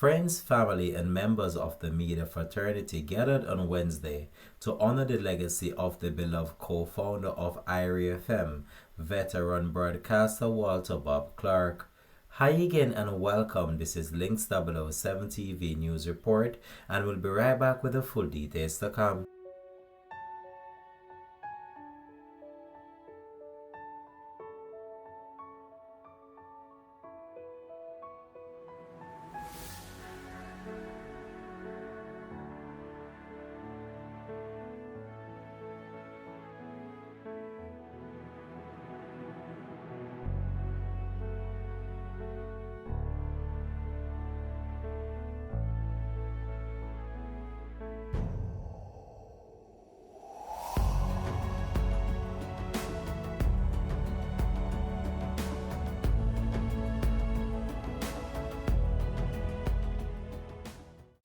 Friends, family, and members of the media fraternity gathered on Wednesday to honor the legacy of the beloved co-founder of IRIE FM, veteran broadcaster Walter Bob Clarke. Hi again and welcome. This is Links 007 TV News Report, and we'll be right back with the full details to come.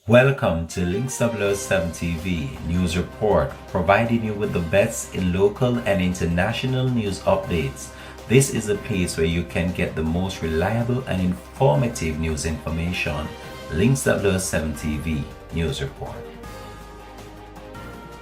Welcome to Links 007 TV News Report, providing you with the best in local and international news updates. This is a place where you can get the most reliable and informative news information. Links 007 TV News Report.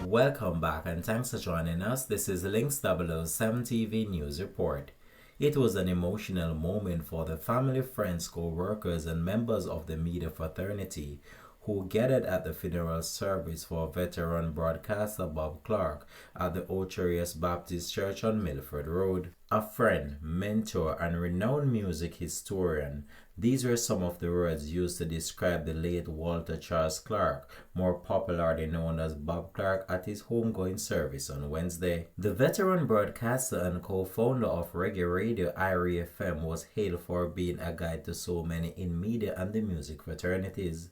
Welcome back and thanks for joining us. This is Links 007 TV News Report. It was an emotional moment for the family, friends, co-workers, and members of the media fraternity who gathered at the funeral service for veteran broadcaster Bob Clarke at the Ocherius Baptist Church on Milford Road. A friend, mentor, and renowned music historian, these were some of the words used to describe the late Walter Charles Clarke, more popularly known as Bob Clarke, at his homegoing service on Wednesday. The veteran broadcaster and co-founder of reggae radio IRIE FM was hailed for being a guide to so many in media and the music fraternities.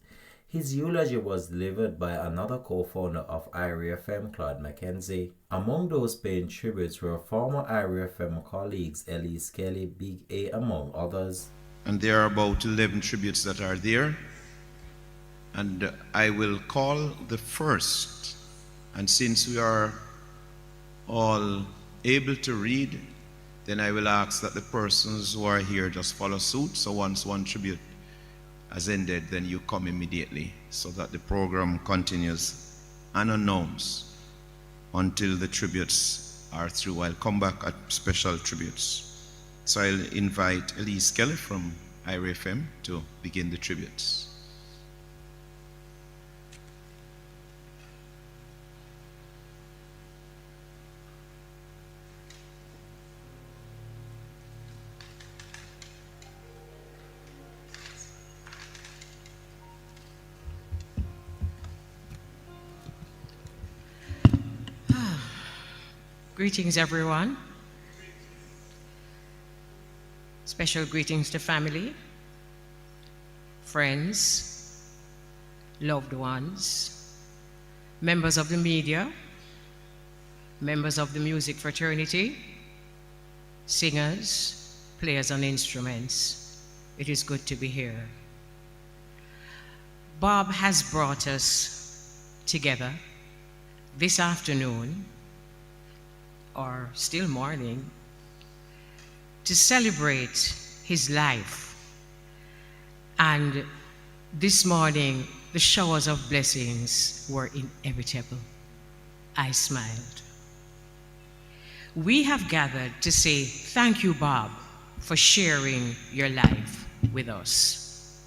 His eulogy was delivered by another co-founder of IRIE FM, Claude Mackenzie. Among those paying tributes were former IRIE FM colleagues Elise Kelly, Big A, among others. And there are about 11 tributes that are there. And I will call the first. And since we are all able to read, then I will ask that the persons who are here just follow suit. So once one tribute has ended, then you come immediately so that the program continues unannounced until the tributes are through. I'll come back at special tributes. So I'll invite Elise Kelly from IRIE FM to begin the tributes. Greetings, everyone. Special greetings to family, friends, loved ones, members of the media, members of the music fraternity, singers, players on instruments. It is good to be here. Bob has brought us together this afternoon, or still morning, to celebrate his life. And this morning, the showers of blessings were inevitable. I smiled. We have gathered to say thank you, Bob, for sharing your life with us.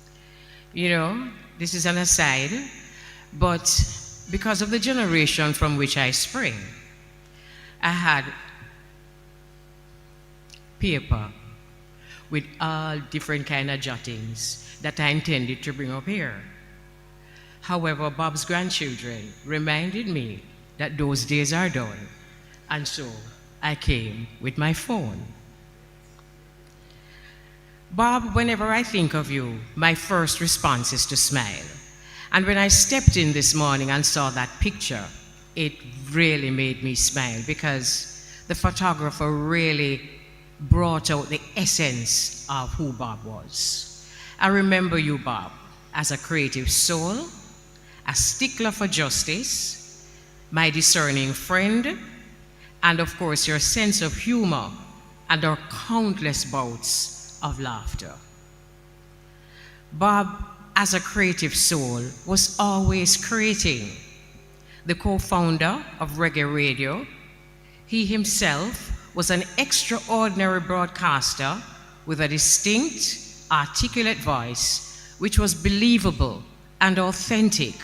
You know, this is an aside, but because of the generation from which I spring, I had paper with all different kind of jottings that I intended to bring up here. However, Bob's grandchildren reminded me that those days are done, and so I came with my phone. Bob, whenever I think of you, my first response is to smile. And when I stepped in this morning and saw that picture, it really made me smile because the photographer really brought out the essence of who Bob was. I remember you, Bob, as a creative soul, a stickler for justice, my discerning friend, and of course your sense of humor and our countless bouts of laughter. Bob, as a creative soul, was always creating. The co-founder of Reggae Radio, he himself was an extraordinary broadcaster with a distinct, articulate voice, which was believable and authentic,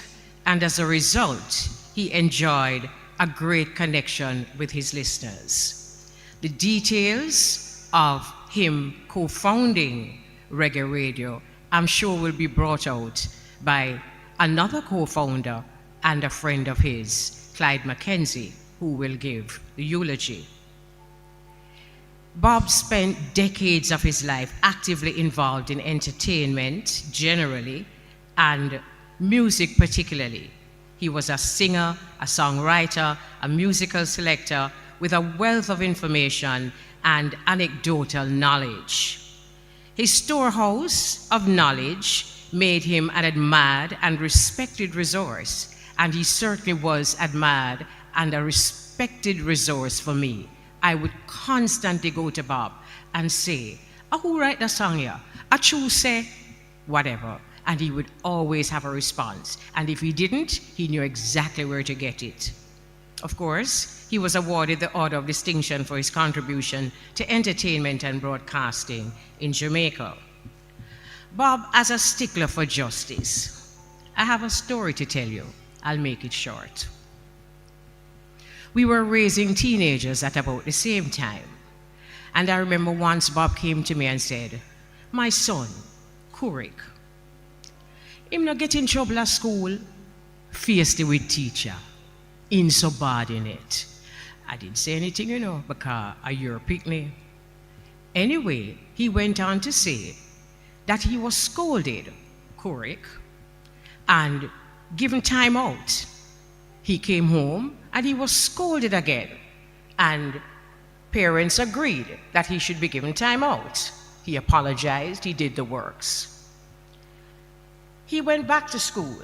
and as a result, he enjoyed a great connection with his listeners. The details of him co-founding Reggae Radio, I'm sure, will be brought out by another co-founder and a friend of his, Clyde Mackenzie, who will give the eulogy. Bob spent decades of his life actively involved in entertainment generally and music particularly. He was a singer, a songwriter, a musical selector with a wealth of information and anecdotal knowledge. His storehouse of knowledge made him an admired and respected resource, and he certainly was admired and a respected resource for me. I would constantly go to Bob and say, who write the song here? I choose say, whatever. And he would always have a response. And if he didn't, he knew exactly where to get it. Of course, he was awarded the Order of Distinction for his contribution to entertainment and broadcasting in Jamaica. Bob, as a stickler for justice, I have a story to tell you. I'll make it short. We were raising teenagers at about the same time. And I remember once Bob came to me and said, my son, Clarke, him not get in trouble at school, feisty with teacher, insubordinate. I didn't say anything, because you're picnic. Anyway, he went on to say that he was scolded, Clarke, and given time out. He came home and he was scolded again. And parents agreed that he should be given time out. He apologized, he did the works. He went back to school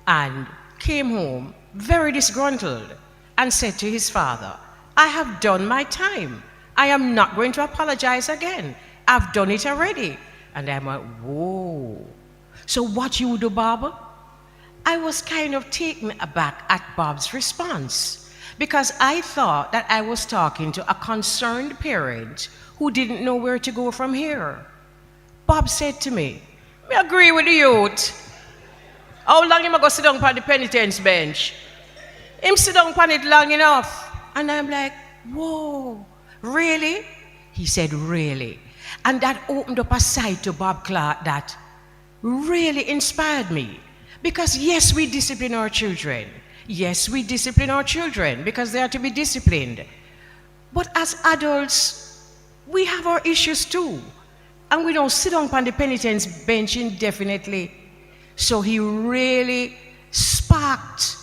and came home very disgruntled and said to his father, I have done my time. I am not going to apologize again. I've done it already. And I went, whoa. So what you do, Bob? I was kind of taken aback at Bob's response because I thought that I was talking to a concerned parent who didn't know where to go from here. Bob said to me, I agree with the youth. How long am I going to sit down on the penitence bench? Him sit down on it long enough. And I'm like, whoa, really? He said, really. And that opened up a side to Bob Clarke that really inspired me. Because yes, we discipline our children. Yes, we discipline our children because they are to be disciplined. But as adults, we have our issues too. And we don't sit down on the penitence bench indefinitely. So he really sparked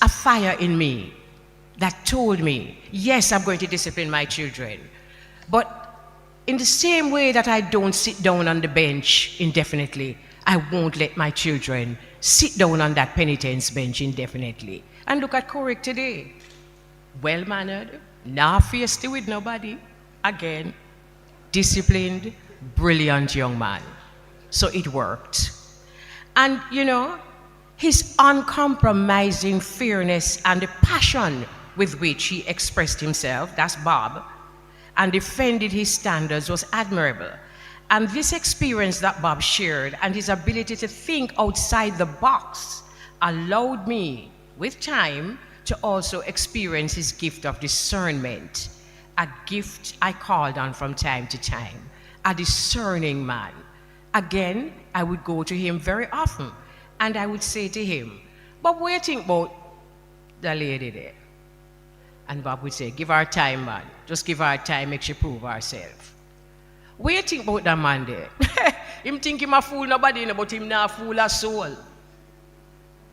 a fire in me that told me, yes, I'm going to discipline my children. But in the same way that I don't sit down on the bench indefinitely, I won't let my children sit down on that penitence bench indefinitely. And look at Clarke today. Well-mannered, not feisty with nobody. Again, disciplined, brilliant young man. So it worked. And his uncompromising fairness and the passion with which he expressed himself, that's Bob, and defended his standards was admirable. And this experience that Bob shared and his ability to think outside the box allowed me, with time, to also experience his gift of discernment, a gift I called on from time to time, a discerning man. Again, I would go to him very often, and I would say to him, Bob, what do you think about the lady there? And Bob would say, give her time, man. Just give her time, make she prove herself. What do you think about that man there? Him think him a fool nobody, but him not a fool a soul.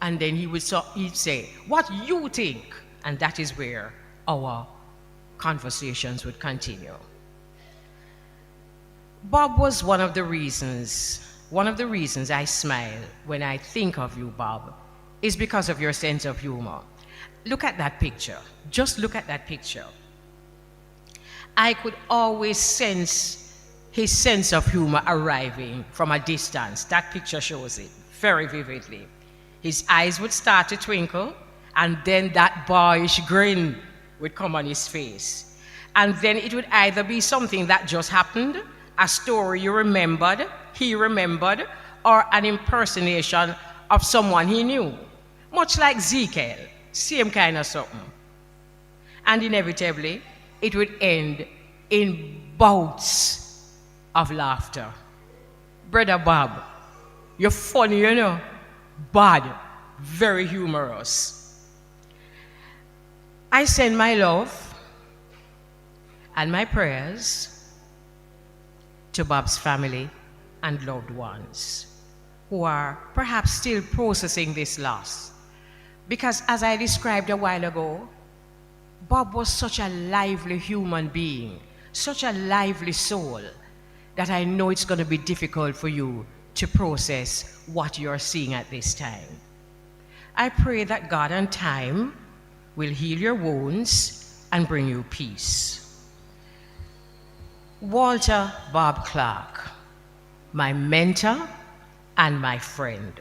And then he'd say, what you think? And that is where our conversations would continue. Bob was one of the reasons I smile when I think of you, Bob, is because of your sense of humor. Look at that picture. Just look at that picture. I could always sense his sense of humor arriving from a distance. That picture shows it very vividly. His eyes would start to twinkle, and then that boyish grin would come on his face. And then it would either be something that just happened, a story you remembered, he remembered, or an impersonation of someone he knew. Much like Ezekiel, same kind of something. And inevitably, it would end in bouts of laughter. Brother Bob, you're funny, you know. Bad, very humorous. I send my love and my prayers to Bob's family and loved ones who are perhaps still processing this loss. Because as I described a while ago, Bob was such a lively human being, such a lively soul, that I know it's going to be difficult for you to process what you're seeing at this time. I pray that God and time will heal your wounds and bring you peace. Walter Bob Clarke, my mentor and my friend,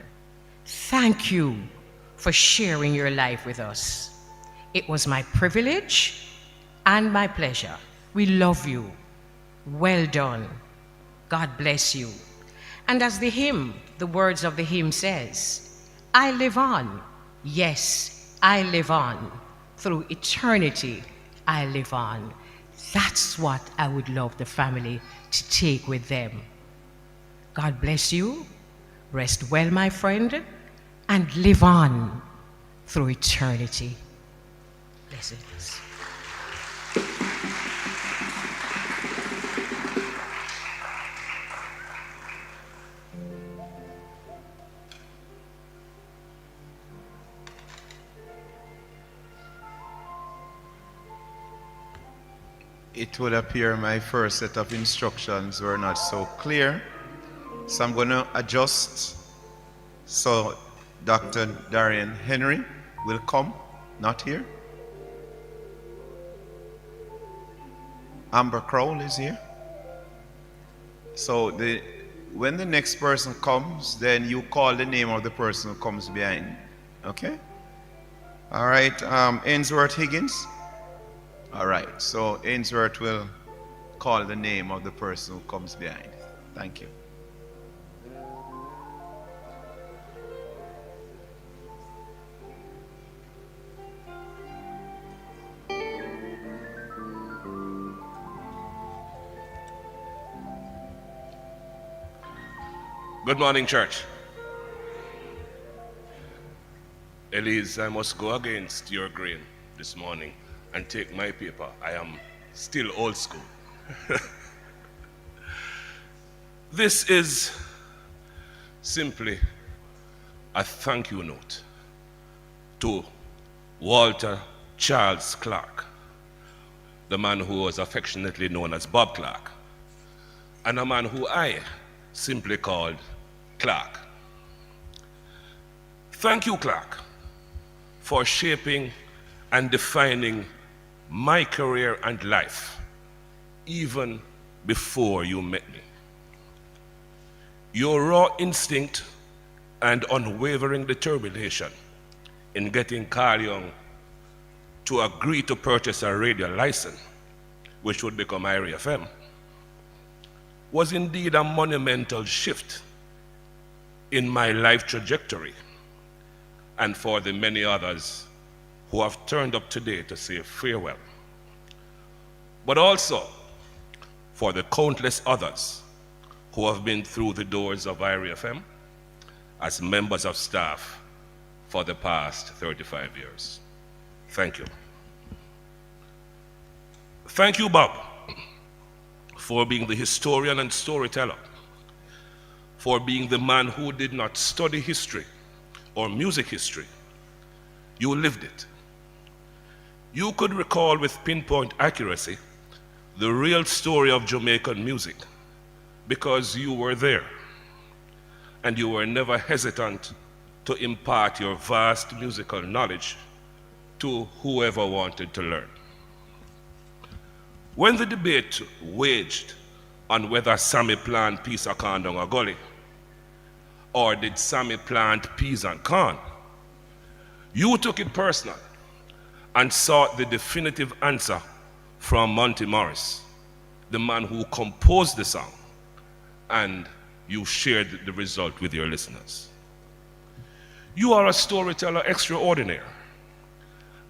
thank you for sharing your life with us. It was my privilege and my pleasure. We love you. Well done. God bless you. And as the hymn, the words of the hymn says, I live on. Yes, I live on. Through eternity, I live on. That's what I would love the family to take with them. God bless you. Rest well, my friend, and live on through eternity. Blessings. It would appear my first set of instructions were not so clear, so I'm going to adjust. So Dr. Darian Henry will come, not here. Amber Crowell is here. So when the next person comes, then you call the name of the person who comes behind. Okay? All right, Ainsworth Higgins. All right, so Ainsworth will call the name of the person who comes behind. Thank you. Good morning, church. Elise, I must go against your grain this morning and take my paper. I am still old school. This is simply a thank you note to Walter Charles Clarke, the man who was affectionately known as Bob Clarke, and a man who I simply called Clarke. Thank you, Clarke, for shaping and defining my career and life even before you met me. Your raw instinct and unwavering determination in getting Carl Young to agree to purchase a radio license, which would become IRI FM, was indeed a monumental shift in my life trajectory, and for the many others who have turned up today to say farewell, but also for the countless others who have been through the doors of IRI FM as members of staff for the past 35 years. Thank you. Thank you, Bob, for being the historian and storyteller, for being the man who did not study history or music history. You lived it. You could recall with pinpoint accuracy the real story of Jamaican music because you were there, and you were never hesitant to impart your vast musical knowledge to whoever wanted to learn. When the debate waged on whether Sammy plant peas or corn down a gully, or did Sammy plant peas and corn. You took it personal and sought the definitive answer from Monty Morris, the man who composed the song, and you shared the result with your listeners. You are a storyteller extraordinaire,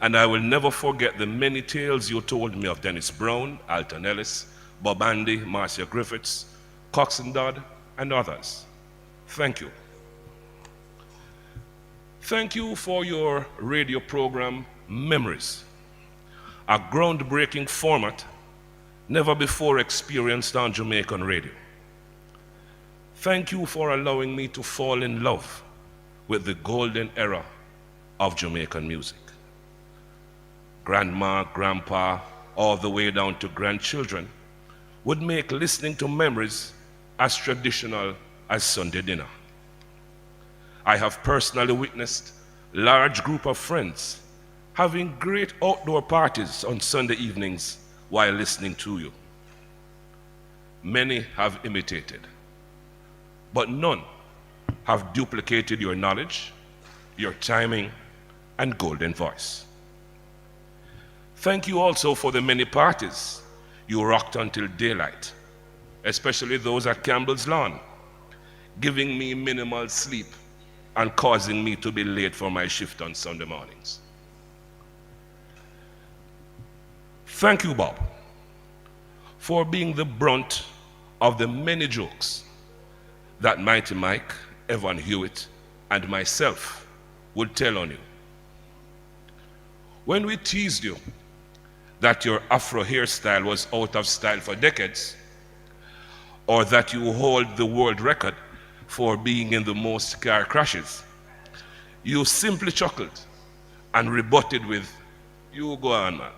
and I will never forget the many tales you told me of Dennis Brown, Alton Ellis, Bob Andy, Marcia Griffiths, Coxsone Dodd, and others. Thank you. Thank you for your radio program, Memories, a groundbreaking format never before experienced on Jamaican radio. Thank you for allowing me to fall in love with the golden era of Jamaican music. Grandma, grandpa, all the way down to grandchildren would make listening to Memories as traditional as Sunday dinner. I have personally witnessed a large group of friends having great outdoor parties on Sunday evenings while listening to you. Many have imitated, but none have duplicated your knowledge, your timing, and golden voice. Thank you also for the many parties you rocked until daylight, especially those at Campbell's Lawn, giving me minimal sleep and causing me to be late for my shift on Sunday mornings. Thank you, Bob, for being the brunt of the many jokes that Mighty Mike, Evan Hewitt, and myself would tell on you. When we teased you that your Afro hairstyle was out of style for decades, or that you hold the world record for being in the most car crashes, you simply chuckled and rebutted with, "You go on, man."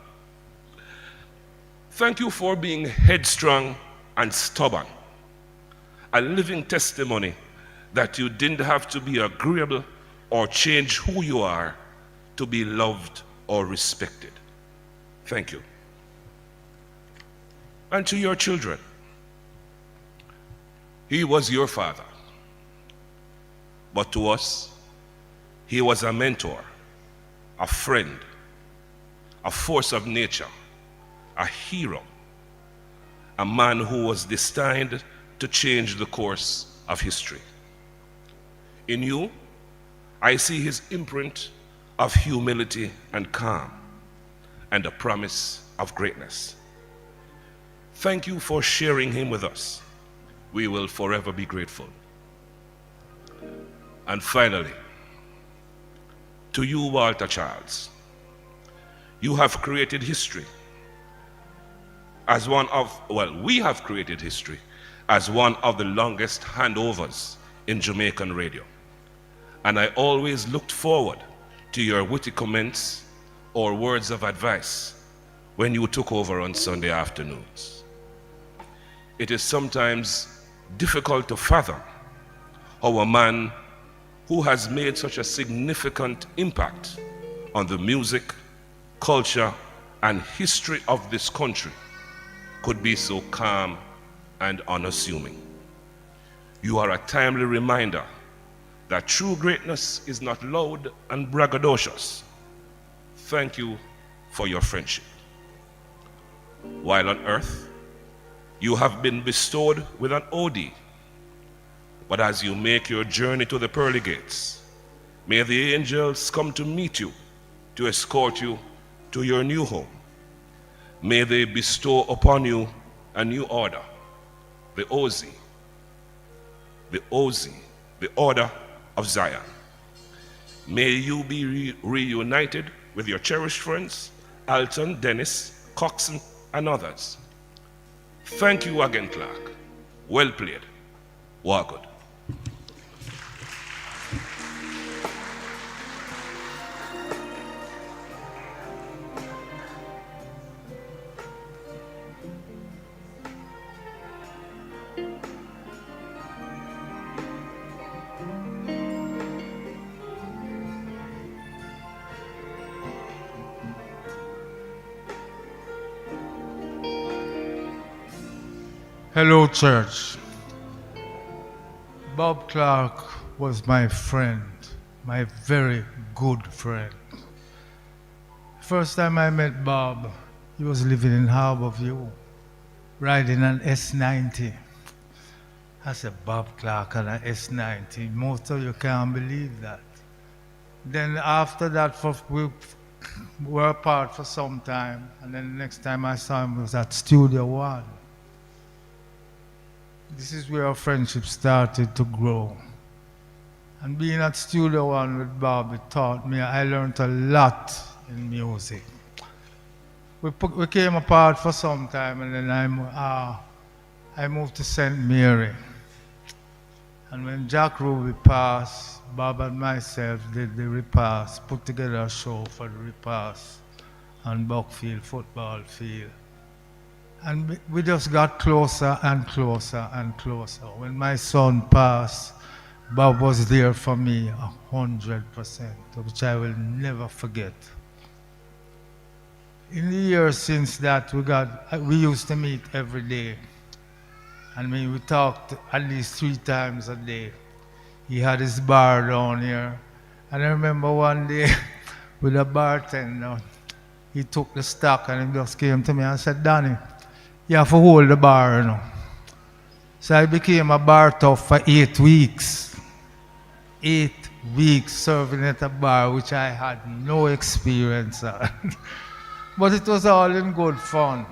Thank you for being headstrong and stubborn, a living testimony that you didn't have to be agreeable or change who you are to be loved or respected. Thank you. And to your children, he was your father, but to us, he was a mentor, a friend, a force of nature, a hero, a man who was destined to change the course of history. In you, I see his imprint of humility and calm, and a promise of greatness. Thank you for sharing him with us. We will forever be grateful. And finally, to you, Walter Charles, you have created history as we have created history as one of the longest handovers in Jamaican radio. And I always looked forward to your witty comments or words of advice when you took over on Sunday afternoons. It is sometimes difficult to fathom how a man who has made such a significant impact on the music, culture, and history of this country could be so calm and unassuming. You are a timely reminder that true greatness is not loud and braggadocious. Thank you for your friendship. While on earth, you have been bestowed with an OD, but as you make your journey to the pearly gates, may the angels come to meet you, to escort you to your new home. May they bestow upon you a new order, the OZ, the Order of Zion. May you be reunited with your cherished friends, Alton, Dennis, Coxsone, and others. Thank you again, Clarke. Well played. War good. Hello, church. Bob Clarke was my friend, my very good friend. First time I met Bob, he was living in Harborview, riding an S90. I said, Bob Clarke on an S90. Most of you can't believe that. Then after that, we were apart for some time, and then the next time I saw him was at Studio One. This is where our friendship started to grow. And being at Studio One with Bob, it taught me, I learned a lot in music. We came apart for some time, and then I moved to St. Mary. And when Jack Ruby passed, Bob and myself did the repast, put together a show for the repast on Buckfield football field. And we just got closer and closer and closer. When my son passed, Bob was there for me 100%, which I will never forget. In the years since that, we used to meet every day. And we talked at least 3 times a day. He had his bar down here. And I remember one day with a bartender, he took the stock and he just came to me and said, Danny, you have to hold the bar, you know. So I became a bar tough for 8 weeks. 8 weeks serving at a bar, which I had no experience on. But it was all in good fun.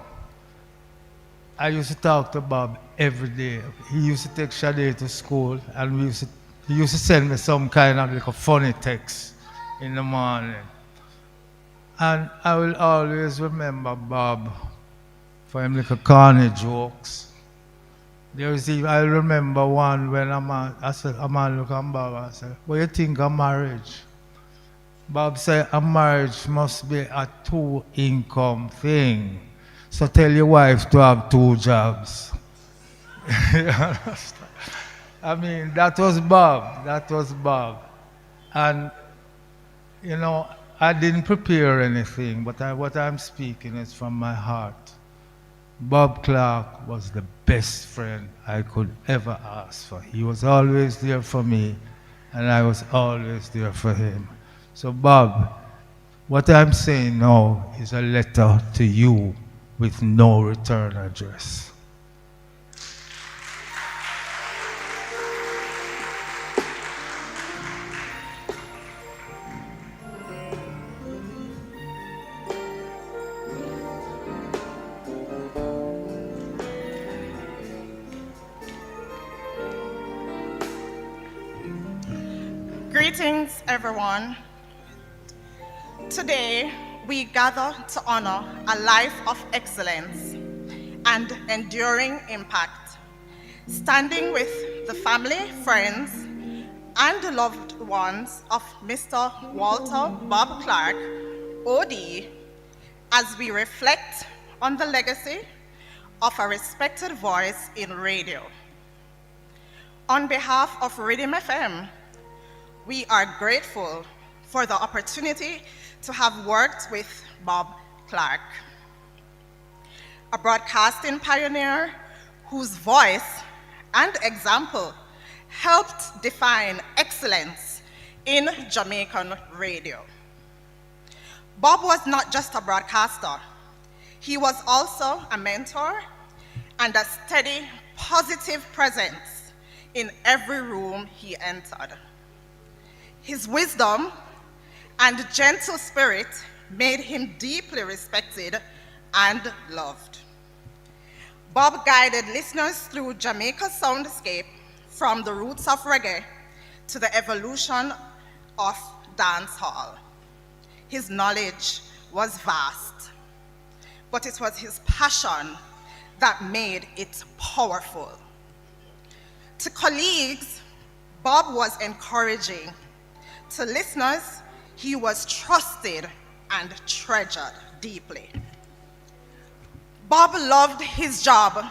I used to talk to Bob every day. He used to take Sade to school, and he used to send me some kind of like a funny text in the morning. And I will always remember Bob for him like a corny jokes. I remember one when a man looked at Bob and said, what do you think of marriage? Bob said, a marriage must be a 2-income thing. So tell your wife to have 2 jobs. I mean, that was Bob. That was Bob. And, you know, I didn't prepare anything, but what I'm speaking is from my heart. Bob Clarke was the best friend I could ever ask for. He was always there for me, and I was always there for him. So, Bob, what I'm saying now is a letter to you with no return address. Greetings, everyone. Today, we gather to honor a life of excellence and enduring impact, standing with the family, friends, and loved ones of Mr. Walter Bob Clarke, OD, as we reflect on the legacy of a respected voice in radio. On behalf of Rhythm FM, we are grateful for the opportunity to have worked with Bob Clarke, a broadcasting pioneer whose voice and example helped define excellence in Jamaican radio. Bob was not just a broadcaster. He was also a mentor and a steady, positive presence in every room he entered. His wisdom and gentle spirit made him deeply respected and loved. Bob guided listeners through Jamaica's soundscape from the roots of reggae to the evolution of dancehall. His knowledge was vast, but it was his passion that made it powerful. To colleagues, Bob was encouraging. To listeners, he was trusted and treasured deeply. Bob loved his job,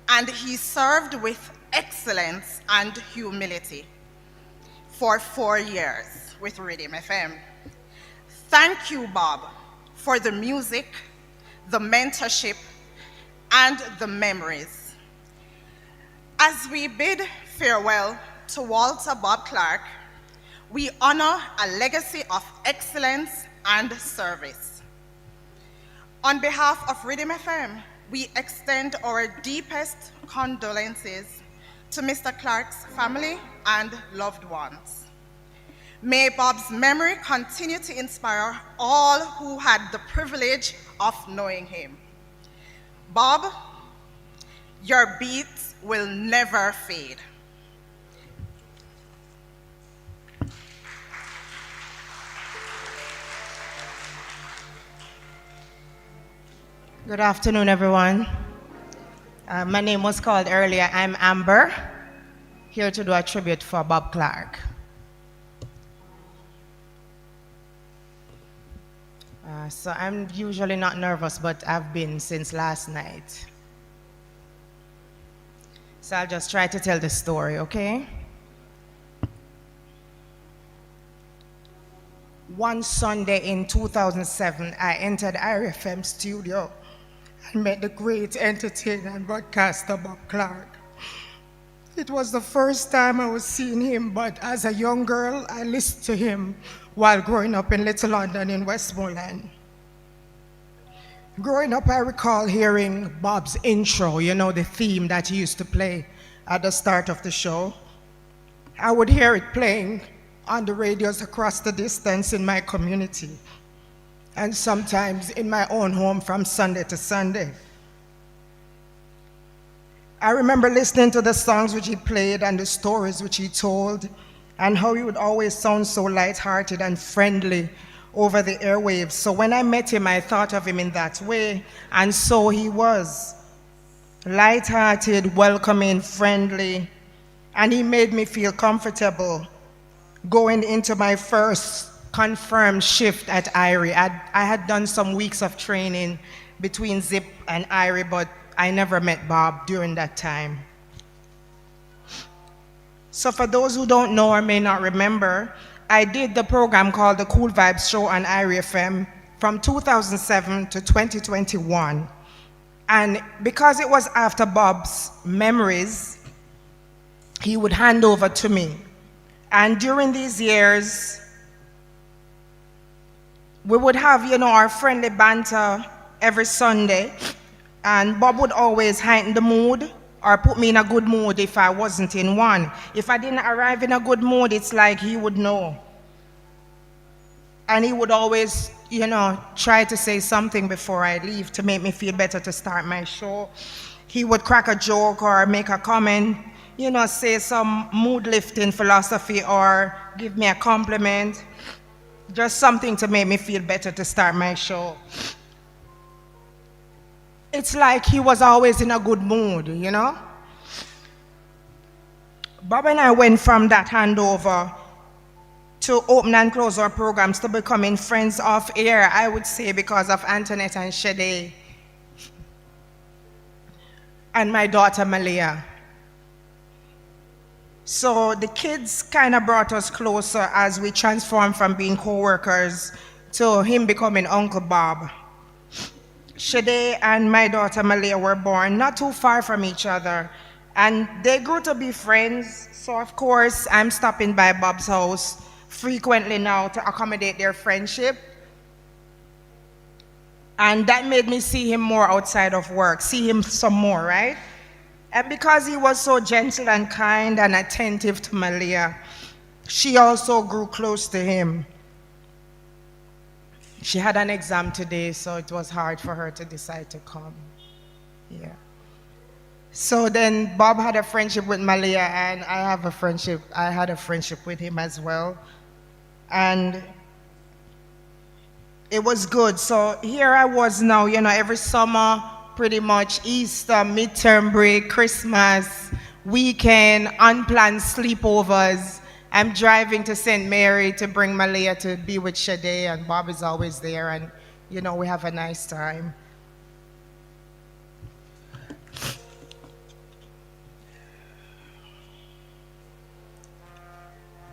and he served with excellence and humility for 4 years with Rhythm FM. Thank you, Bob, for the music, the mentorship, and the memories. As we bid farewell to Walter Bob Clarke, we honor a legacy of excellence and service. On behalf of Rhythm FM, we extend our deepest condolences to Mr. Clarke's family and loved ones. May Bob's memory continue to inspire all who had the privilege of knowing him. Bob, your beats will never fade. Good afternoon, everyone. My name was called earlier. I'm Amber, here to do a tribute for Bob Clarke. So I'm usually not nervous, but I've been since last night. So I'll just try to tell the story, okay? One Sunday in 2007, I entered IRFM studio and met the great entertainer and broadcaster Bob Clarke. It was the first time I was seeing him, but as a young girl, I listened to him while growing up in Little London in Westmoreland. Growing up, I recall hearing Bob's intro, you know, the theme that he used to play at the start of the show. I would hear it playing on the radios across the distance in my community, and sometimes in my own home from Sunday to Sunday. I remember listening to the songs which he played and the stories which he told, and how he would always sound so lighthearted and friendly over the airwaves. So when I met him, I thought of him in that way, and so he was. Lighthearted, welcoming, friendly, and he made me feel comfortable going into my first confirmed shift at IRI. I had done some weeks of training between ZIP and IRI, but I never met Bob during that time. So for those who don't know or may not remember, I did the program called the Cool Vibes Show on IRI FM from 2007 to 2021. And because it was after Bob's memories, he would hand over to me. And during these years, we would have, you know, our friendly banter every Sunday, and Bob would always heighten the mood or put me in a good mood if I wasn't in one. If I didn't arrive in a good mood, it's like he would know. And he would always, you know, try to say something before I leave to make me feel better to start my show. He would crack a joke or make a comment, you know, say some mood-lifting philosophy or give me a compliment. Just something to make me feel better to start my show. It's like he was always in a good mood, you know? Bob and I went from that handover to open and close our programs to becoming friends off air, I would say, because of Antoinette and Shade and my daughter Malia. So the kids kind of brought us closer as we transformed from being co-workers to him becoming Uncle Bob. Shade and my daughter Malia were born not too far from each other, and they grew to be friends. So of course, I'm stopping by Bob's house frequently now to accommodate their friendship. And that made me see him more outside of work, see him some more, right? And because he was so gentle and kind and attentive to Malia, she also grew close to him. She had an exam today, so it was hard for her to decide to come. Yeah. So then Bob had a friendship with Malia, and I had a friendship with him as well. And it was good. So here I was now, you know, every summer, pretty much Easter, midterm break, Christmas, weekend, unplanned sleepovers. I'm driving to St. Mary to bring Malia to be with Shade, and Bob is always there, and you know, we have a nice time.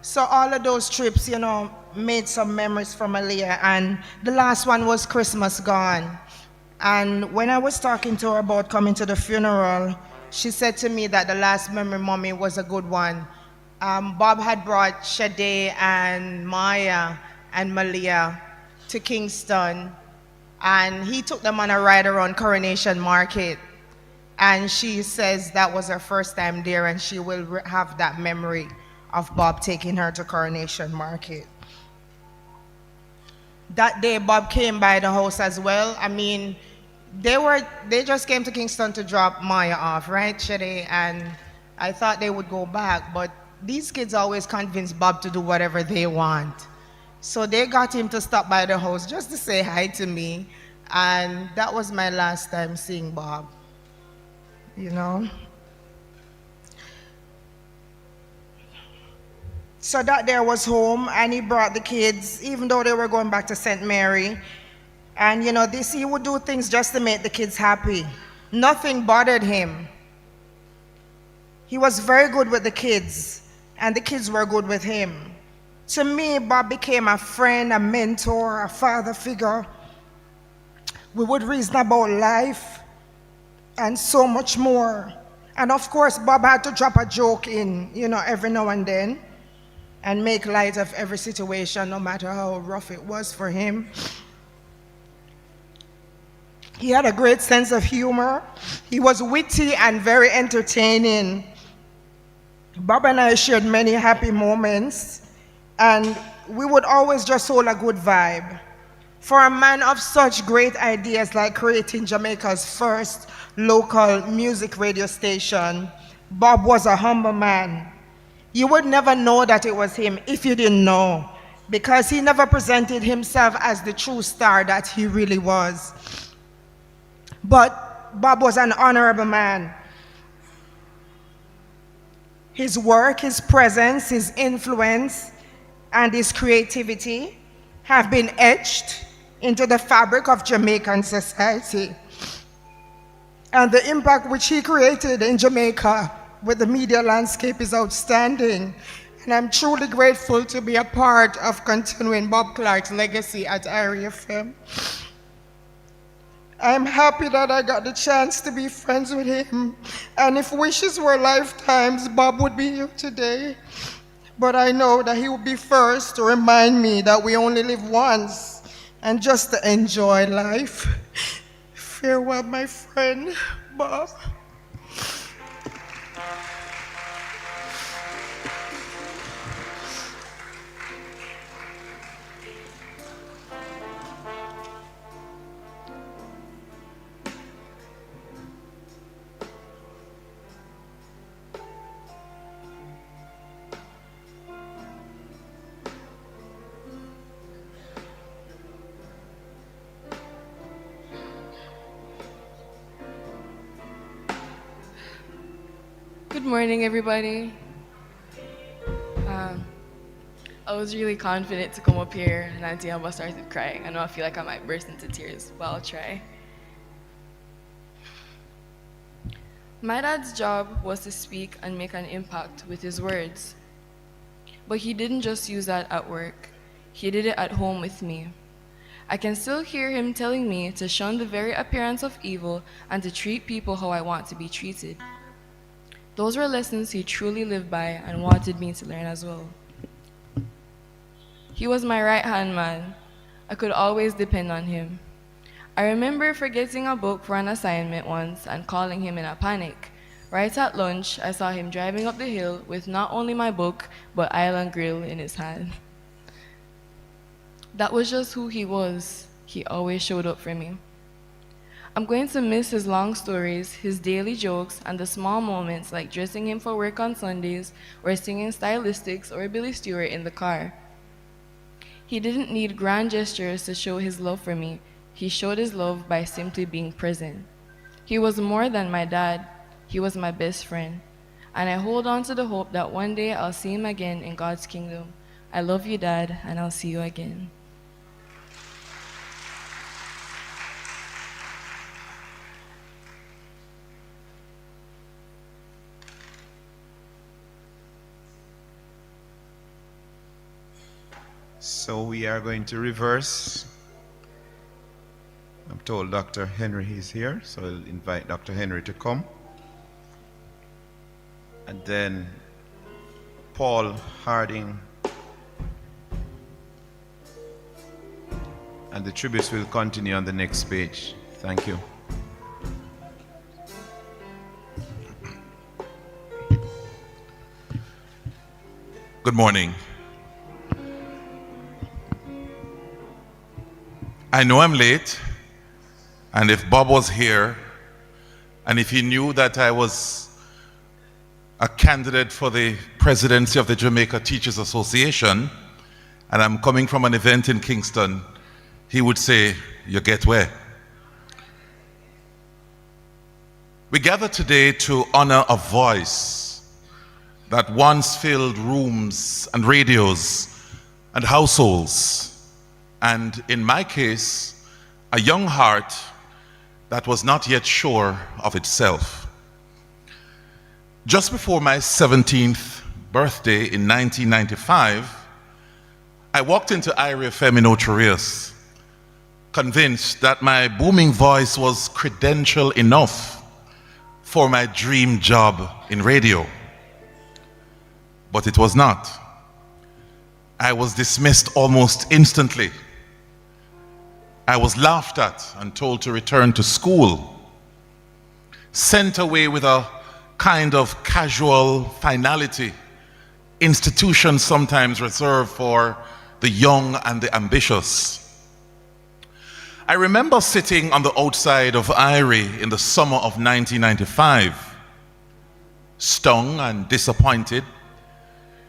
So all of those trips, you know, made some memories for Malia, and the last one was Christmas gone. And when I was talking to her about coming to the funeral, she said to me that the last memory, Mommy, was a good one. Bob had brought Shade and Maya and Malia to Kingston, and he took them on a ride around Coronation Market. And she says that was her first time there, and she will have that memory of Bob taking her to Coronation Market. That day, Bob came by the house as well. I mean, they just came to Kingston to drop Maya off, right, Shade? And I thought they would go back, but these kids always convince Bob to do whatever they want. So they got him to stop by the house just to say hi to me, and that was my last time seeing Bob, you know? So that day I was home, and he brought the kids, even though they were going back to St. Mary. And you know, he would do things just to make the kids happy. Nothing bothered him. He was very good with the kids, and the kids were good with him. To me, Bob became a friend, a mentor, a father figure. We would reason about life and so much more. And of course, Bob had to drop a joke in, you know, every now and then and make light of every situation, no matter how rough it was for him. He had a great sense of humor. He was witty and very entertaining. Bob and I shared many happy moments, and we would always just hold a good vibe. For a man of such great ideas like creating Jamaica's first local music radio station, Bob was a humble man. You would never know that it was him if you didn't know, because he never presented himself as the true star that he really was. But Bob was an honorable man. His work, his presence, his influence, and his creativity have been etched into the fabric of Jamaican society. And the impact which he created in Jamaica with the media landscape is outstanding. And I'm truly grateful to be a part of continuing Bob Clarke's legacy at IRI FM. I'm happy that I got the chance to be friends with him. And if wishes were lifetimes, Bob would be here today. But I know that he would be first to remind me that we only live once and just to enjoy life. Farewell, my friend, Bob. Good morning, everybody. I was really confident to come up here, and Auntie Amber started crying. I know I feel like I might burst into tears, but I'll try. My dad's job was to speak and make an impact with his words. But he didn't just use that at work. He did it at home with me. I can still hear him telling me to shun the very appearance of evil and to treat people how I want to be treated. Those were lessons he truly lived by and wanted me to learn as well. He was my right-hand man. I could always depend on him. I remember forgetting a book for an assignment once and calling him in a panic. Right at lunch, I saw him driving up the hill with not only my book, but Island Grill in his hand. That was just who he was. He always showed up for me. I'm going to miss his long stories, his daily jokes, and the small moments like dressing him for work on Sundays or singing Stylistics or Billy Stewart in the car. He didn't need grand gestures to show his love for me. He showed his love by simply being present. He was more than my dad. He was my best friend. And I hold on to the hope that one day I'll see him again in God's kingdom. I love you, Dad, and I'll see you again. So we are going to reverse. I'm told Dr. Henry is here, so I'll invite Dr. Henry to come. and then Paul Harding, and the tributes will continue on the next page. Thank you. Good morning. I know I'm late, and if Bob was here, and if he knew that I was a candidate for the presidency of the Jamaica Teachers Association, and I'm coming from an event in Kingston, he would say, "You get where?" We gather today to honor a voice that once filled rooms and radios and households, and in my case, a young heart that was not yet sure of itself. Just before my 17th birthday in 1995, I walked into Irie FM in Ocho Rios, convinced that my booming voice was credential enough for my dream job in radio. But it was not. I was dismissed almost instantly. I was laughed at and told to return to school, sent away with a kind of casual finality institutions sometimes reserve for the young and the ambitious. I remember sitting on the outside of Irie in the summer of 1995, stung and disappointed,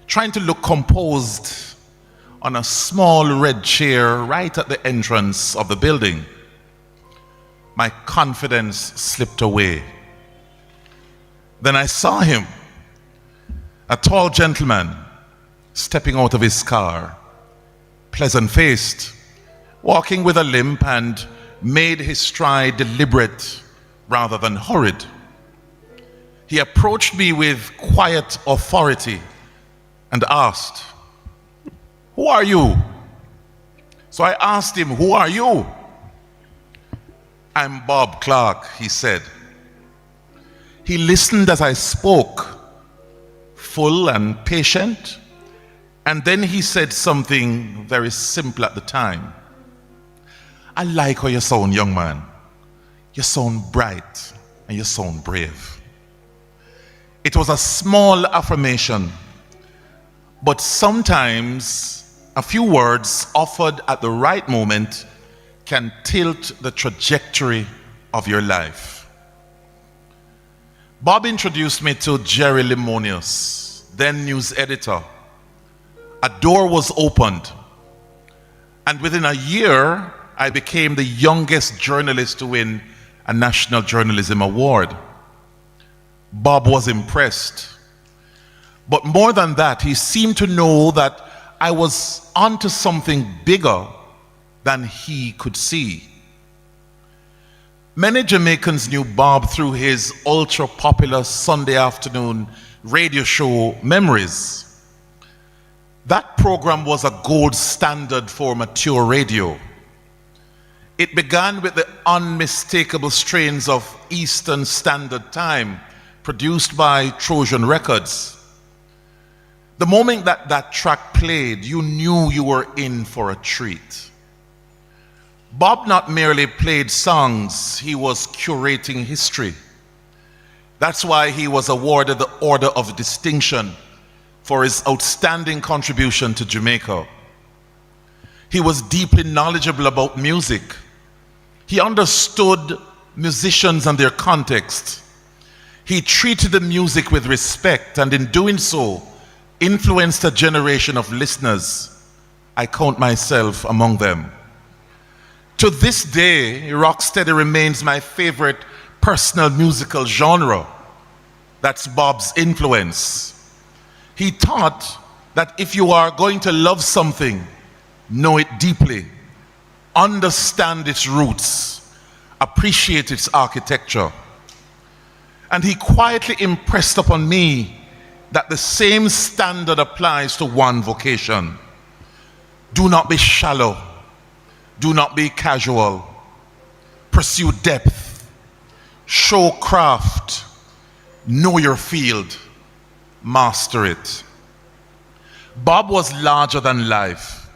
trying to look composed on a small red chair right at the entrance of the building. My confidence slipped away. Then I saw him, a tall gentleman, stepping out of his car, pleasant-faced, walking with a limp, and made his stride deliberate rather than hurried. He approached me with quiet authority and asked, "Who are you?" So I asked him, "Who are you?" "I'm Bob Clarke," he said. He listened as I spoke, full and patient, and then he said something very simple at the time. "I like how you sound, young man. You sound bright and you sound brave." It was a small affirmation, but sometimes a few words offered at the right moment can tilt the trajectory of your life. Bob introduced me to Jerry Limonius, then news editor. A door was opened, and within a year, I became the youngest journalist to win a National Journalism Award. Bob was impressed. But more than that, he seemed to know that I was onto something bigger than he could see. Many Jamaicans knew Bob through his ultra-popular Sunday afternoon radio show, Memories. That program was a gold standard for mature radio. It began with the unmistakable strains of Eastern Standard Time, produced by Trojan Records. The moment that that track played, you knew you were in for a treat. Bob not merely played songs, he was curating history. That's why he was awarded the Order of Distinction for his outstanding contribution to Jamaica. He was deeply knowledgeable about music. He understood musicians and their context. He treated the music with respect, and in doing so, influenced a generation of listeners. I count myself among them. To this day, rocksteady remains my favorite personal musical genre. That's Bob's influence. He taught that if you are going to love something, know it deeply, understand its roots, appreciate its architecture. And he quietly impressed upon me that the same standard applies to one vocation. Do not be shallow. Do not be casual. Pursue depth. Show craft. Know your field. master it. Bob was larger than life,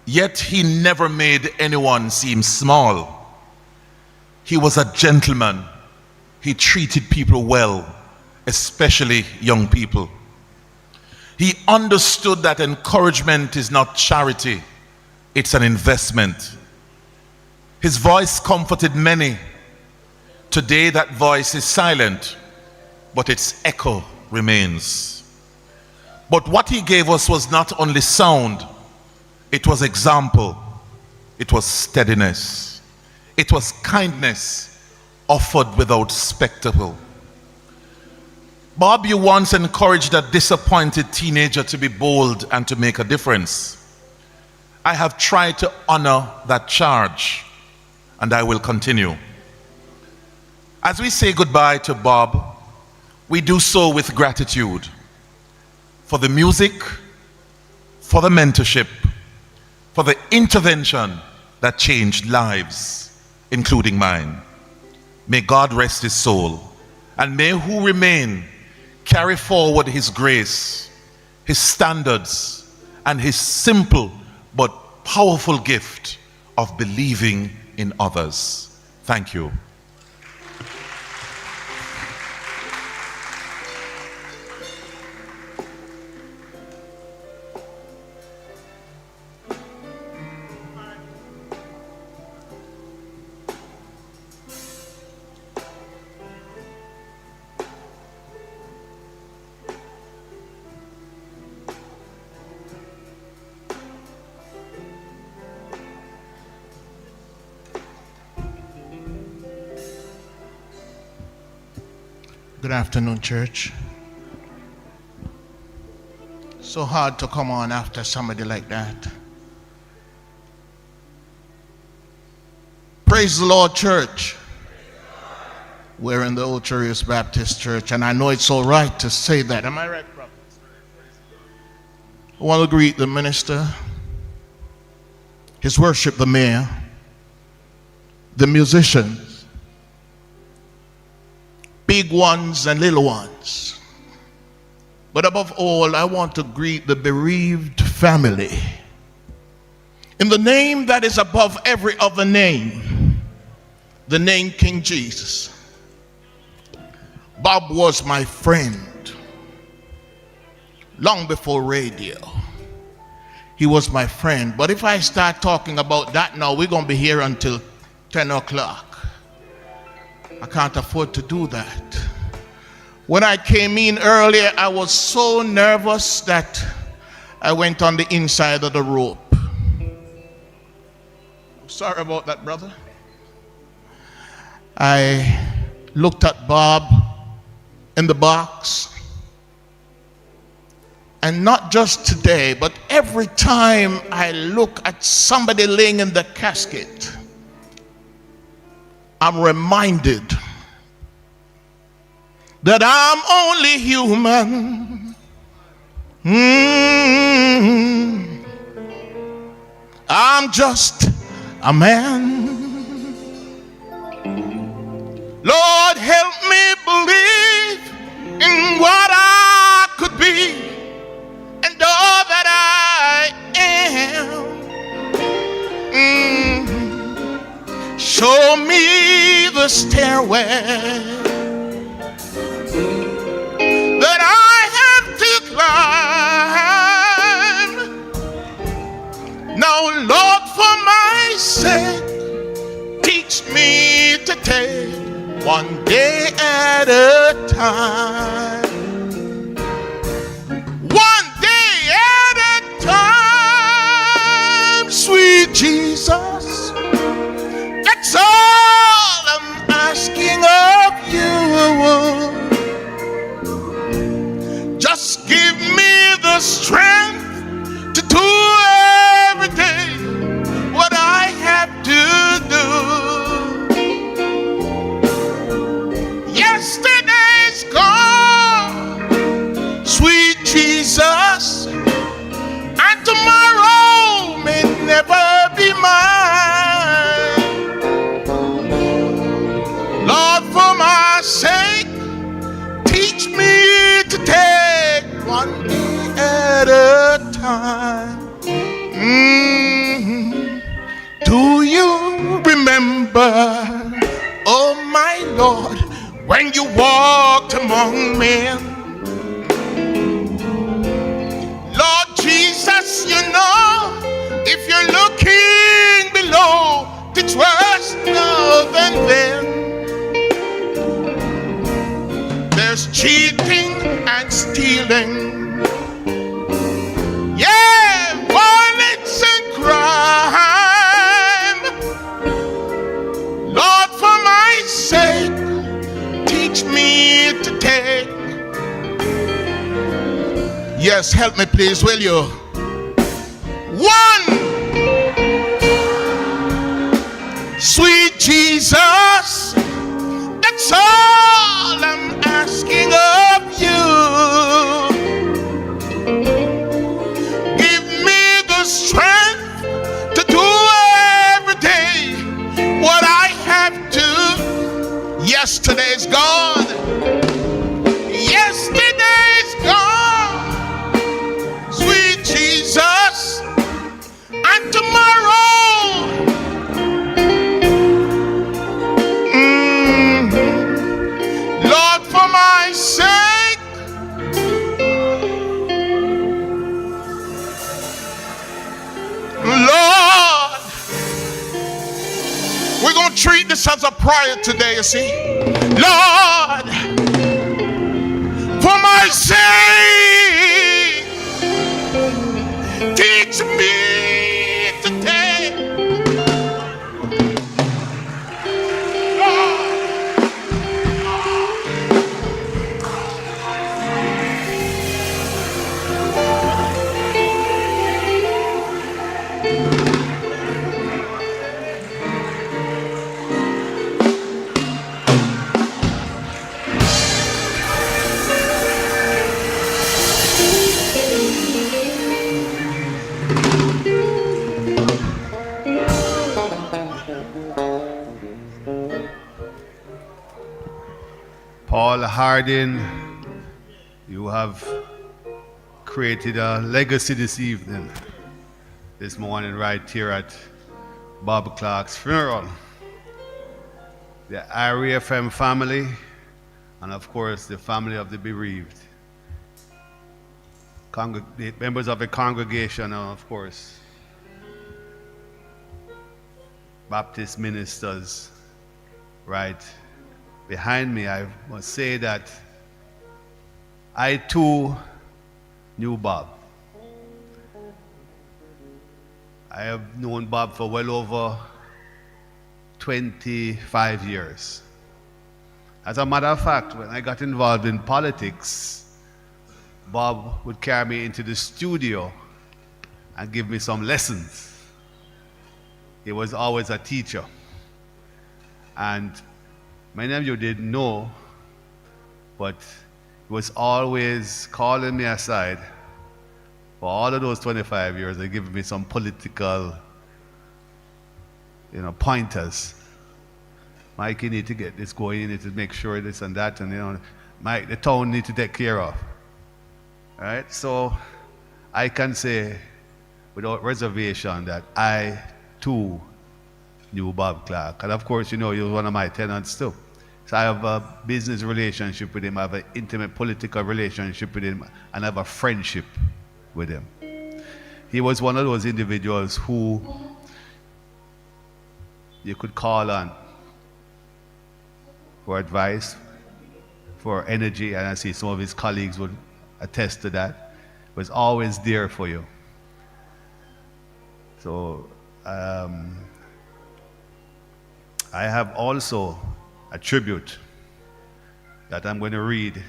yet he never made anyone seem small. He was a gentleman. He treated people well, especially young people. He understood that encouragement is not charity, it's an investment. His voice comforted many. Today that voice is silent, but its echo remains. But what he gave us was not only sound, it was example, it was steadiness, it was kindness offered without spectacle. Bob, you once encouraged a disappointed teenager to be bold and to make a difference. I have tried to honor that charge, and I will continue. As we say goodbye to Bob, we do so with gratitude for the music, for the mentorship, for the intervention that changed lives, including mine. May God rest his soul, and may who remain carry forward his grace, his standards, and his simple but powerful gift of believing in others. Thank you. Good afternoon, church. So hard to come on after somebody like that. Praise the Lord, church. We're in the Ulterior Baptist Church, and I know it's all right to say that. Am I right, Prophet? I want to greet the minister, his worship, the mayor, the musicians, big ones and little ones. But above all, I want to greet the bereaved family. In the name that is above every other name, the name King Jesus. Bob was my friend long before radio. He was my friend. But if I start talking about that now, we're going to be here until 10 o'clock. I can't afford to do that. When I came in earlier, I was so nervous that I went on the inside of the rope. Sorry about that, brother. I looked at Bob in the box. And not just today, but every time I look at somebody laying in the casket, I'm reminded that I'm only human. I'm just a man. Lord, help me believe in what I could be and all that I am. Show me the stairway that I have to climb. Now, Lord, for my sake, teach me to take one day at a time. One day at a time, sweet Jesus. That's all I'm asking of you. Just give me the strength to do every day what I have to do. Yesterday's gone, sweet Jesus, and tomorrow may never be mine. remember, oh my Lord, when you walked among men. Lord Jesus, you know, if you're looking below, the trust of and then there's cheating and stealing, yeah, violence and crime. Lord, for my sake, teach me to take. Yes, help me please, will you? One, sweet Jesus, that's all I'm asking of you. Give me the strength to do every day what I have to. Yesterday's gone. Yesterday's gone. Sweet Jesus, and tomorrow, Lord, for my sake, Lord, we're going to treat this as a prayer today, you see. Lord, for my sake, teach me today. Lord, Paul Hardin, you have created a legacy this evening, this morning, right here at Bob Clarke's funeral. The IRFM family, and of course, the family of the bereaved. The members of the congregation, and of course, Baptist ministers, right behind me. I must say that I too knew Bob. I have known Bob for well over 25 years. As a matter of fact, when I got involved in politics, Bob would carry me into the studio and give me some lessons. He was always a teacher. And many of you didn't know, but he was always calling me aside for all of those 25 years and giving me some political, pointers. Mike, you need to get this going, you need to make sure this and that, and Mike, the town need to take care of. All right, so I can say without reservation that I too knew Bob Clarke. And of course, he was one of my tenants too. So I have a business relationship with him, I have an intimate political relationship with him, and I have a friendship with him. He was one of those individuals who you could call on for advice, for energy, and I see some of his colleagues would attest to that. He was always there for you. So I have also a tribute that I'm going to read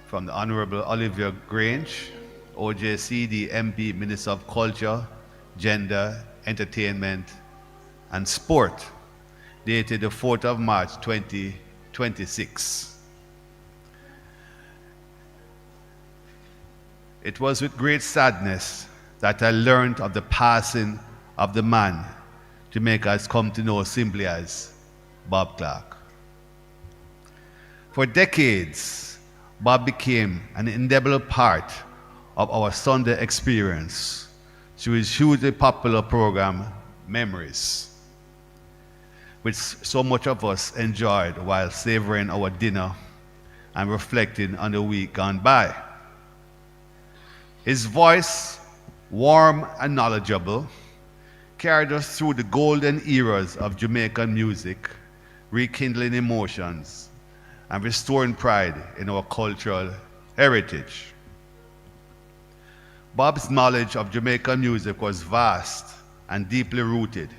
from the Honorable Olivia Grange, OJCD MP, Minister of Culture, Gender, Entertainment, and Sport, dated the 4th of March 2026. It was with great sadness that I learned of the passing of the man to make us come to know simply as Bob Clarke. For decades, Bob became an indelible part of our Sunday experience through his hugely popular program, Memories. which so much of us enjoyed while savoring our dinner and reflecting on the week gone by. His voice, warm and knowledgeable, carried us through the golden eras of Jamaican music, rekindling emotions and restoring pride in our cultural heritage. Bob's knowledge of Jamaican music was vast and deeply rooted.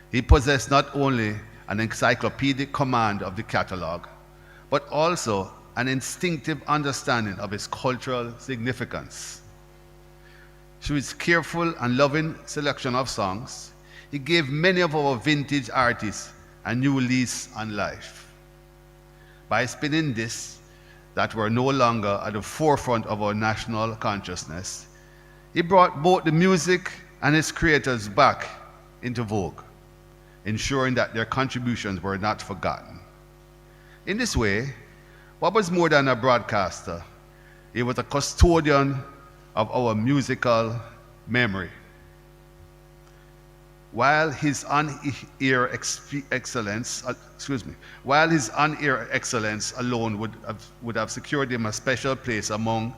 He possessed not only an encyclopedic command of the catalog, but also an instinctive understanding of its cultural significance. Through his careful and loving selection of songs, he gave many of our vintage artists a new lease on life. By spinning discs that were no longer at the forefront of our national consciousness, he brought both the music and its creators back into vogue, ensuring that their contributions were not forgotten. In this way, Bob was more than a broadcaster. He was a custodian of our musical memory. While his on-air excellence alone would have secured him a special place among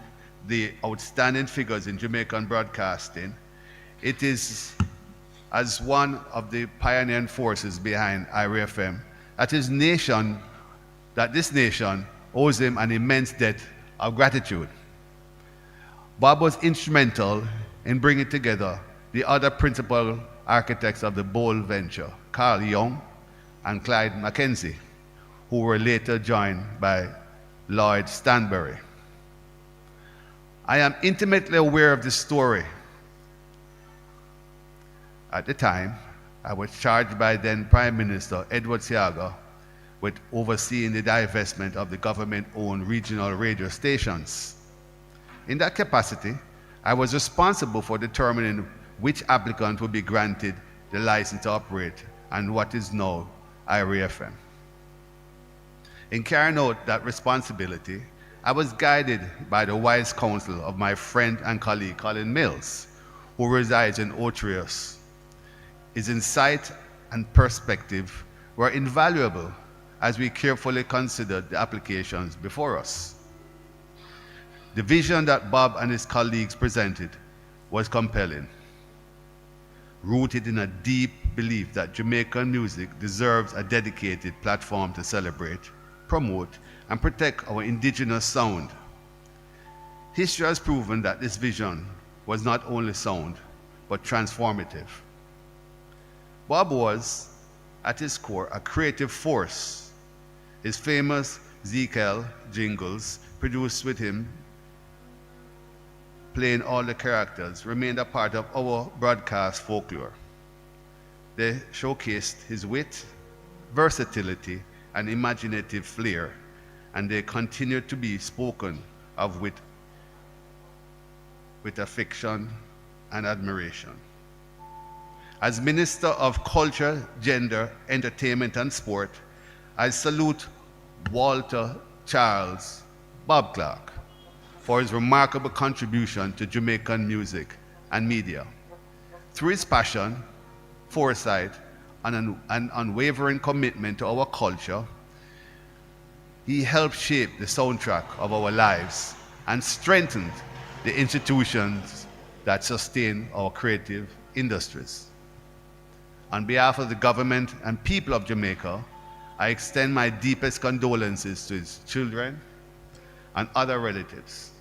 the outstanding figures in Jamaican broadcasting, it is as one of the pioneering forces behind IRFM that this nation owes him an immense debt of gratitude. Bob was instrumental in bringing together the other principal architects of the bold venture, Carl Young and Clyde Mackenzie, who were later joined by Lloyd Stanbury. I am intimately aware of this story. At the time, I was charged by then Prime Minister Edward Seaga with overseeing the divestment of the government-owned regional radio stations. In that capacity, I was responsible for determining which applicant would be granted the license to operate and what is now IRFM. In carrying out that responsibility, I was guided by the wise counsel of my friend and colleague Colin Mills, who resides in Otrius. His insight and perspective were invaluable as we carefully considered the applications before us. The vision that Bob and his colleagues presented was compelling, rooted in a deep belief that Jamaican music deserves a dedicated platform to celebrate, promote, and protect our indigenous sound. History has proven that this vision was not only sound, but transformative. Bob was, at his core, a creative force. His famous Zekel jingles, produced with him playing all the characters, remained a part of our broadcast folklore. They showcased his wit, versatility, and imaginative flair, and they continue to be spoken of with affection and admiration. As Minister of Culture, Gender, Entertainment, and Sport, I salute Walter Charles Bob Clarke for his remarkable contribution to Jamaican music and media. Through his passion, foresight, and an unwavering commitment to our culture, he helped shape the soundtrack of our lives and strengthened the institutions that sustain our creative industries. On behalf of the government and people of Jamaica, I extend my deepest condolences to his children and other relatives.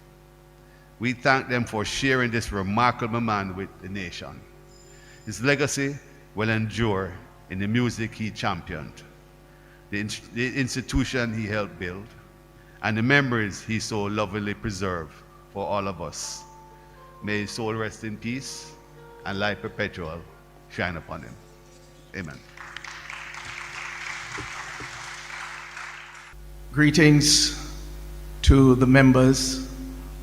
We thank them for sharing this remarkable man with the nation. His legacy will endure in the music he championed, the institution he helped build, and the memories he so lovingly preserved for all of us. May his soul rest in peace and light perpetual shine upon him. Amen. Greetings to the members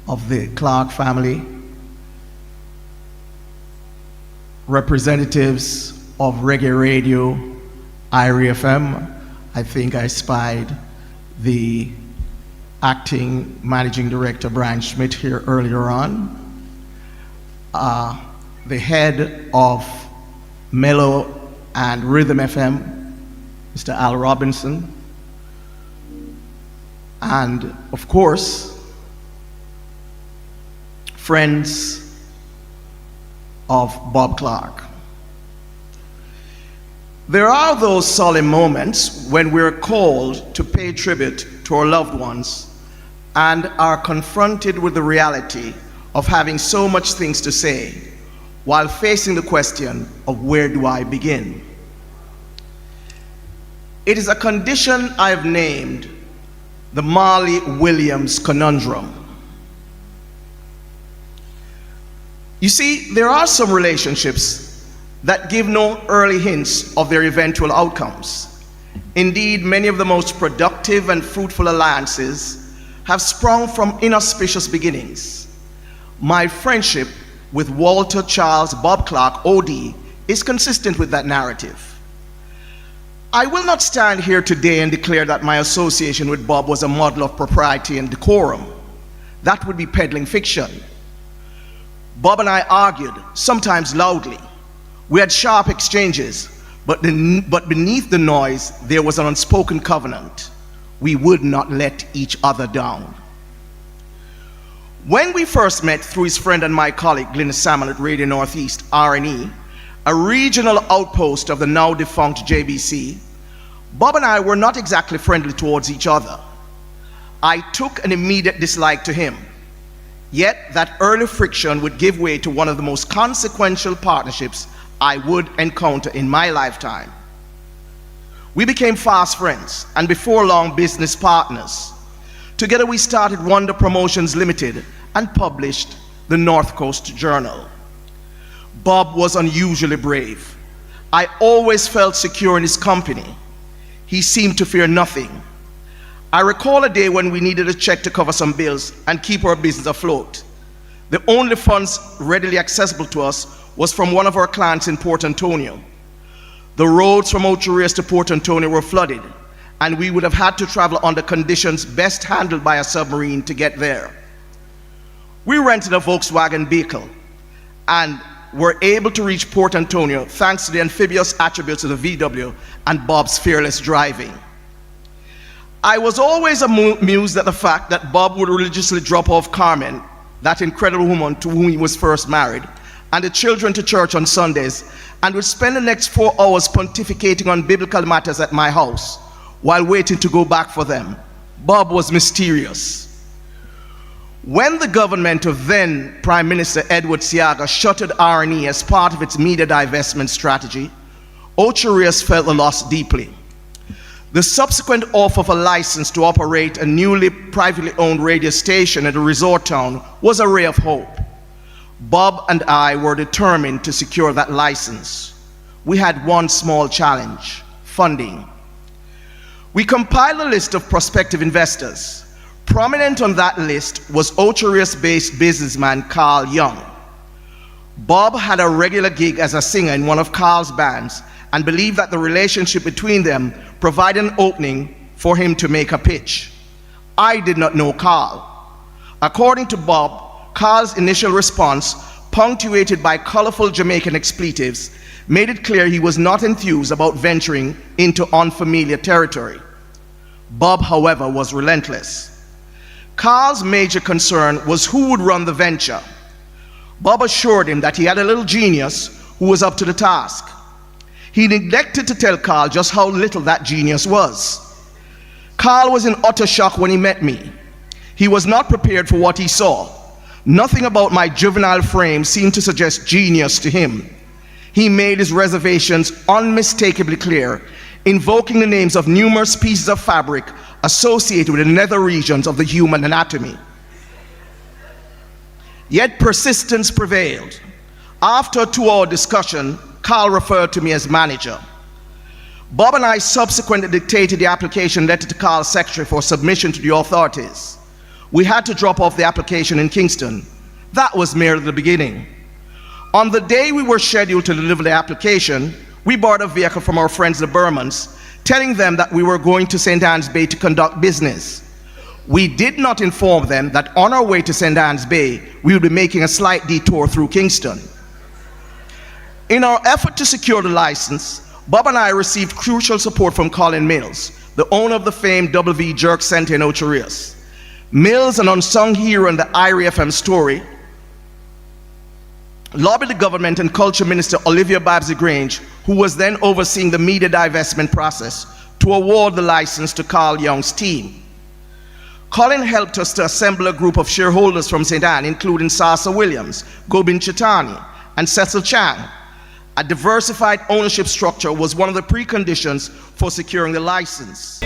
of the Clarke family, representatives of Reggae Radio, IRFM. I think I spied the acting managing director, Brian Schmidt, here earlier on. The head of Mellow and Rhythm FM, Mr. Al Robinson, and of course, friends of Bob Clarke. There are those solemn moments when we're called to pay tribute to our loved ones and are confronted with the reality of having so much things to say while facing the question of where do I begin? It is a condition I've named the Marley Williams conundrum. You see, there are some relationships that give no early hints of their eventual outcomes. Indeed, many of the most productive and fruitful alliances have sprung from inauspicious beginnings. My friendship with Walter Charles Bob Clarke, OD, is consistent with that narrative. I will not stand here today and declare that my association with Bob was a model of propriety and decorum. That would be peddling fiction. Bob and I argued, sometimes loudly. We had sharp exchanges, but beneath the noise, there was an unspoken covenant. We would not let each other down. When we first met through his friend and my colleague, Glenn Salmon at Radio Northeast, R&E, a regional outpost of the now defunct JBC, Bob and I were not exactly friendly towards each other. I took an immediate dislike to him. Yet that early friction would give way to one of the most consequential partnerships I would encounter in my lifetime. We became fast friends and before long business partners. Together we started Wonder Promotions Limited and published the North Coast Journal. Bob was unusually brave. I always felt secure in his company. He seemed to fear nothing. I recall a day when we needed a check to cover some bills and keep our business afloat. The only funds readily accessible to us was from one of our clients in Port Antonio. The roads from Ocho Rios to Port Antonio were flooded, and we would have had to travel under conditions best handled by a submarine to get there. We rented a Volkswagen vehicle and were able to reach Port Antonio thanks to the amphibious attributes of the VW and Bob's fearless driving. I was always amused at the fact that Bob would religiously drop off Carmen, that incredible woman to whom he was first married, and the children to church on Sundays, and would spend the next 4 hours pontificating on biblical matters at my house while waiting to go back for them. Bob was mysterious. When the government of then Prime Minister Edward Seaga shuttered R&E as part of its media divestment strategy, Ocho Rios felt the loss deeply. The subsequent offer of a license to operate a newly privately owned radio station at a resort town was a ray of hope. Bob and I were determined to secure that license. We had one small challenge: funding. We compiled a list of prospective investors. Prominent on that list was Ocho Rios-based businessman Carl Young. Bob had a regular gig as a singer in one of Carl's bands and believed that the relationship between them provided an opening for him to make a pitch. I did not know Carl. According to Bob, Carl's initial response, punctuated by colorful Jamaican expletives, made it clear he was not enthused about venturing into unfamiliar territory. Bob, however, was relentless. Carl's major concern was who would run the venture. Bob assured him that he had a little genius who was up to the task. He neglected to tell Carl just how little that genius was. Carl was in utter shock when he met me. He was not prepared for what he saw. Nothing about my juvenile frame seemed to suggest genius to him. He made his reservations unmistakably clear, invoking the names of numerous pieces of fabric associated with the nether regions of the human anatomy. Yet persistence prevailed. After a 2-hour discussion, Carl referred to me as manager. Bob and I subsequently dictated the application letter to Carl's secretary for submission to the authorities. We had to drop off the application in Kingston. That was merely the beginning. On the day we were scheduled to deliver the application, we borrowed a vehicle from our friends the Burmans, telling them that we were going to St. Anne's Bay to conduct business. We did not inform them that on our way to St. Anne's Bay, we would be making a slight detour through Kingston. In our effort to secure the license, Bob and I received crucial support from Colin Mills, the owner of the famed WV Jerk Center in Ocho Rios. Mills, an unsung hero in the Irie FM story, lobbied the government and Culture Minister Olivia Babsy-Grange, who was then overseeing the media divestment process, to award the license to Carl Young's team. Colin helped us to assemble a group of shareholders from St. Anne, including Sasa Williams, Gobin Chitani, and Cecil Chang. A diversified ownership structure was one of the preconditions for securing the license.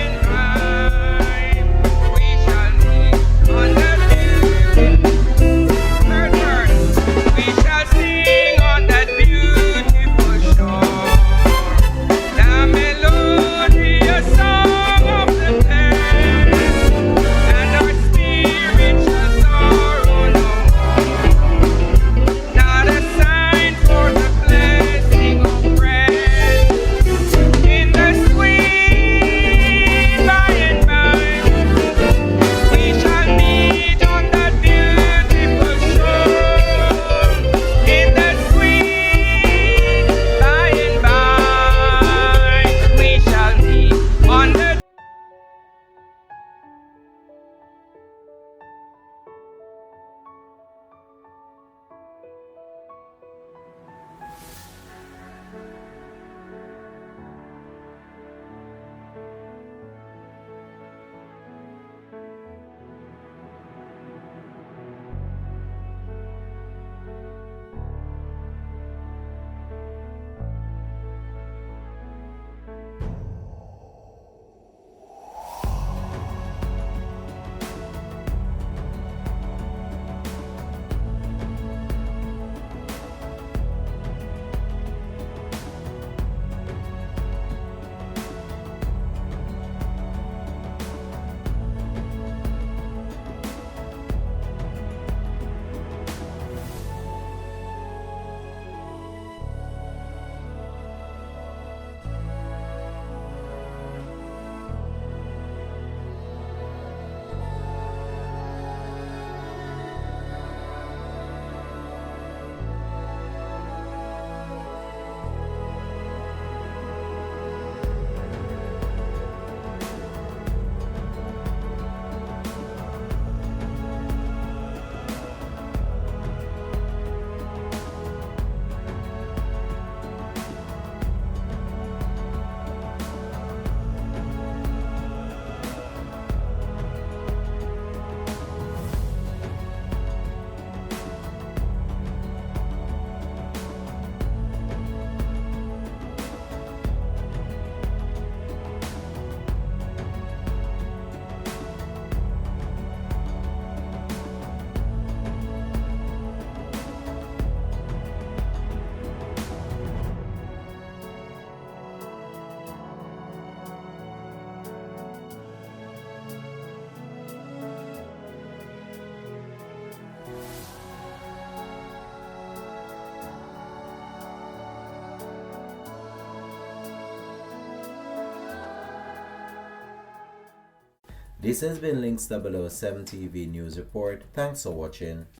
This has been Links 007 TV News Report. Thanks for watching.